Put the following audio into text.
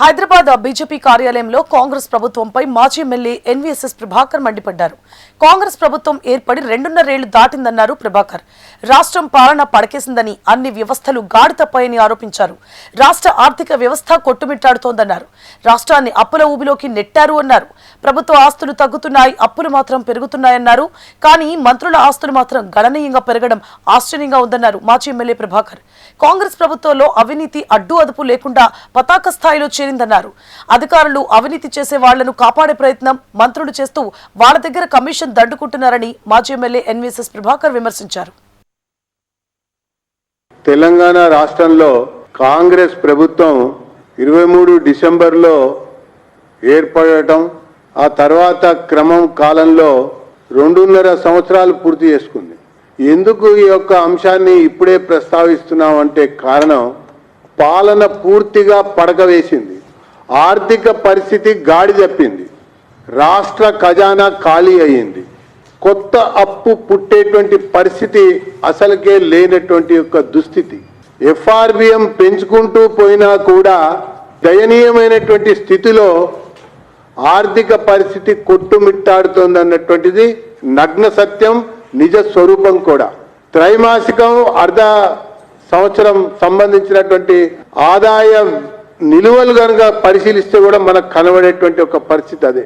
Hyderabad BJP కార్యాలయంలో కాంగ్రెస్ ప్రభుత్వంపై మాజీ ఎమ్మెల్యే ఎన్వీఎస్ఎస్ ప్రభాకర్ మండిపడ్డారు. కాంగ్రెస్ ప్రభుత్వం ఏర్పడి 2.5 ఏళ్లు దాటిందన్నారు ప్రభాకర్. రాష్ట్రం పాలన పడకేసిందని, అన్ని వ్యవస్థలు గాడి తప్పాయని ఆరోపించారు. రాష్ట్ర ఆర్థిక వ్యవస్థ కొట్టుమిట్టాడుతోందన్నారు. రాష్ట్రాన్ని అప్పుల ఊబిలోకి నెట్టారు అన్నారు. ప్రభుత్వ ఆస్తులు తగ్గుతున్నాయి, అప్పులు మాత్రం పెరుగుతున్నాయన్నారు. కానీ మంత్రుల ఆస్తులు మాత్రం గణనీయంగా పెరగడం ఆశ్చర్యంగా ఉందన్నారు మాజీ ఎమ్మెల్యే ప్రభాకర్. కాంగ్రెస్ ప్రభుత్వంలో అవినీతి అడ్డు అదుపు లేకుండా పతాక స్థాయిలో చేరిందన్నారు. అధికారులు అవినీతి చేసే వాళ్లను కాపాడే ప్రయత్నం మంత్రులు చేస్తూ వాళ్ళ దగ్గర కమిషన్ దండుకుంటున్నారని మాజీ ఎమ్మెల్యే ఎన్వీఎస్ఎస్ ప్రభాకర్ విమర్శించారు. తెలంగాణ రాష్ట్రంలో కాంగ్రెస్ ప్రభుత్వం 23 డిసెంబర్లో ఏర్పడటం, ఆ తర్వాత క్రమం కాలంలో 2.5 సంవత్సరాలు పూర్తి చేసుకుంది. ఎందుకు ఈ యొక్క అంశాన్ని ఇప్పుడే ప్రస్తావిస్తున్నామంటే కారణం, పాలన పూర్తిగా పడకవేసింది, ఆర్థిక పరిస్థితి గాడి తప్పింది, రాష్ట్ర ఖజానా ఖాళీ అయ్యింది, కొత్త అప్పు పుట్టేటువంటి పరిస్థితి అసలుకే లేనటువంటి యొక్క దుస్థితి. ఎఫ్ఆర్బిఎం పెంచుకుంటూ పోయినా కూడా దయనీయమైనటువంటి స్థితిలో ఆర్థిక పరిస్థితి కొట్టుమిట్టాడుతోందన్నటువంటిది నగ్న సత్యం, నిజ స్వరూపం కూడా. త్రైమాసికం, అర్ధ సంవత్సరం సంబంధించినటువంటి ఆదాయ నిలువలు కనుక పరిశీలిస్తే కూడా మనకు కనబడేటువంటి ఒక పరిస్థితి అదే.